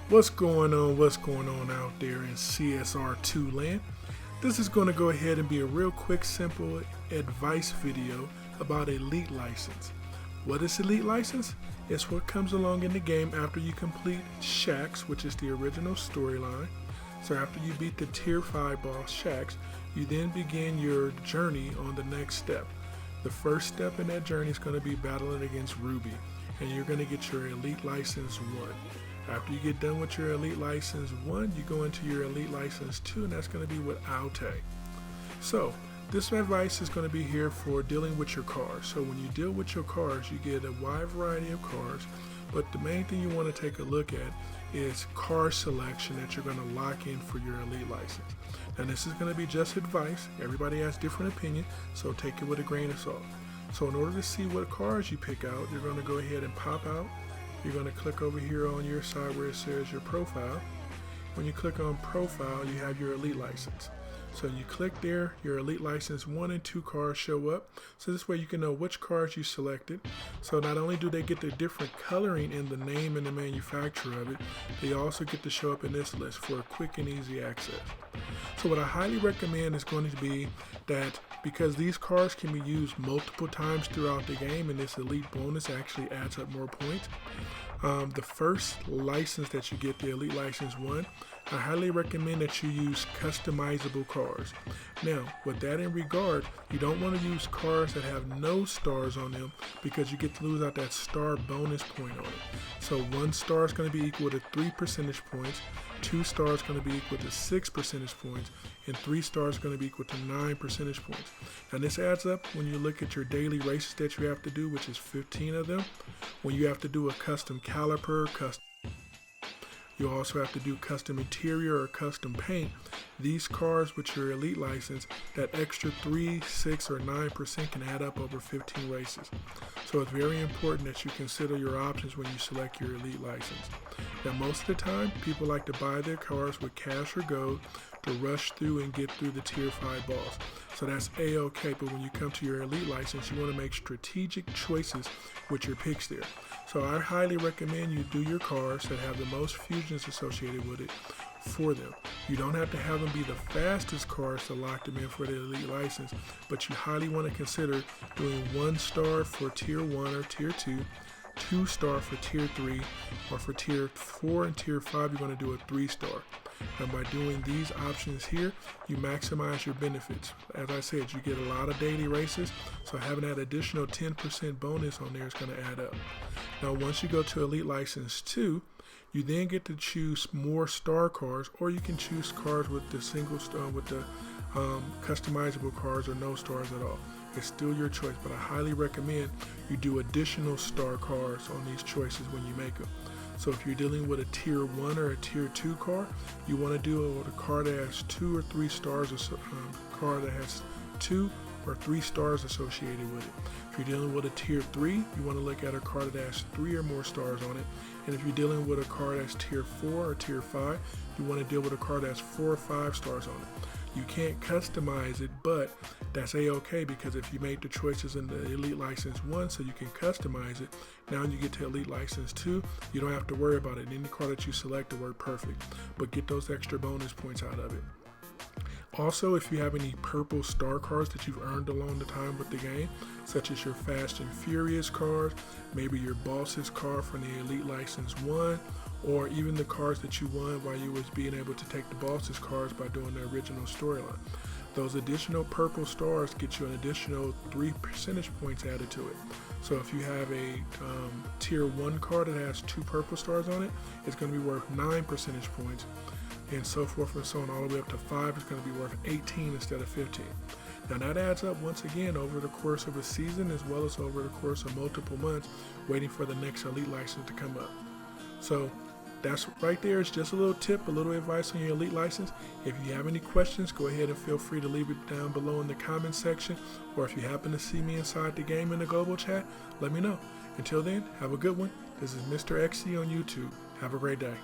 What's going on? What's going on out there in CSR2 land? This is going to go ahead and be a real quick, simple advice video about Elite License. What is Elite License? It's what comes along in the game after you complete Shax, which is the original storyline. So after you beat the Tier 5 boss Shax, you then begin your journey on the next step. The first step in that journey is going to be battling against Ruby, and you're going to get your Elite License 1. After you get done with your Elite License 1, you go into your Elite License 2, and that's going to be with Alte. So, this advice is going to be here for dealing with your cars. So when you deal with your cars, you get a wide variety of cars, but the main thing you want to take a look at is car selection that you're going to lock in for your Elite License. Now this is going to be just advice. Everybody has different opinion, so take it with a grain of salt. So in order to see what cars you pick out, you're going to go ahead and pop out. You're going to click over here on your side where it says your profile. When you click on profile, you have your Elite License. So you click there, your Elite License 1 and 2 cars show up. So this way you can know which cars you selected. So not only do they get the different coloring in the name and the manufacturer of it, they also get to show up in this list for quick and easy access. So what I highly recommend is going to be that because these cars can be used multiple times throughout the game, and this Elite bonus actually adds up more points. The first license that you get, the Elite License 1, I highly recommend that you use customizable cars. Now, with that in regard, you don't want to use cars that have no stars on them because you get to lose out that star bonus point on it. So 1 star is going to be equal to 3 percentage points, 2 stars is going to be equal to 6 percentage points, and 3 stars is going to be equal to 9 percentage points. Now this adds up when you look at your daily races that you have to do, which is 15 of them. When you have to do a custom caliper, you also have to do custom interior or custom paint. These cars with your Elite License, that extra 3, 6, or 9% can add up over 15 races. So it's very important that you consider your options when you select your Elite License. Now most of the time, people like to buy their cars with cash or gold to rush through and get through the Tier 5 boss. So that's A-okay, but when you come to your Elite License, you want to make strategic choices with your picks there. So I highly recommend you do your cars that have the most fusions associated with it for them. You don't have to have them be the fastest cars to lock them in for the Elite License, but you highly want to consider doing 1 star for Tier 1 or Tier 2, 2 star for Tier 3, or for Tier 4 and Tier 5, you're going to do a 3 star. And by doing these options here, you maximize your benefits. As I said, you get a lot of daily races, so having that additional 10% bonus on there is going to add up. Now, once you go to Elite License 2, you then get to choose more star cars, or you can choose cars with the single star, with the customizable cars or no stars at all. It's still your choice, but I highly recommend you do additional star cars on these choices when you make them. So if you're dealing with a Tier 1 or a Tier 2 car, you want to do it with a car that has 2 or 3 stars, or car that has 2 or 3 stars associated with it. If you're dealing with a Tier 3, you want to look at a car that has 3 or more stars on it. And if you're dealing with a car that's Tier 4 or Tier 5, you want to deal with a car that's 4 or 5 stars on it. You can't customize it, but that's A-okay, because if you make the choices in the Elite License 1 so you can customize it, now you get to Elite License 2, you don't have to worry about it. Any car that you select will work perfect, but get those extra bonus points out of it. Also, if you have any purple star cars that you've earned along the time with the game, such as your Fast and Furious cars, maybe your Boss's car from the Elite License 1, or even the cars that you won while you was being able to take the Boss's cars by doing the original storyline. Those additional purple stars get you an additional 3 percentage points added to it. So if you have a Tier 1 car that has 2 purple stars on it, it's going to be worth 9 percentage points, and so forth and so on, all the way up to 5 is going to be worth 18 instead of 15. Now that adds up once again over the course of a season, as well as over the course of multiple months, waiting for the next Elite License to come up. So that's right there. It's just a little tip, a little advice on your Elite License. If you have any questions, go ahead and feel free to leave it down below in the comment section, or if you happen to see me inside the game in the global chat, let me know. Until then, have a good one. This is MrXsee on YouTube. Have a great day.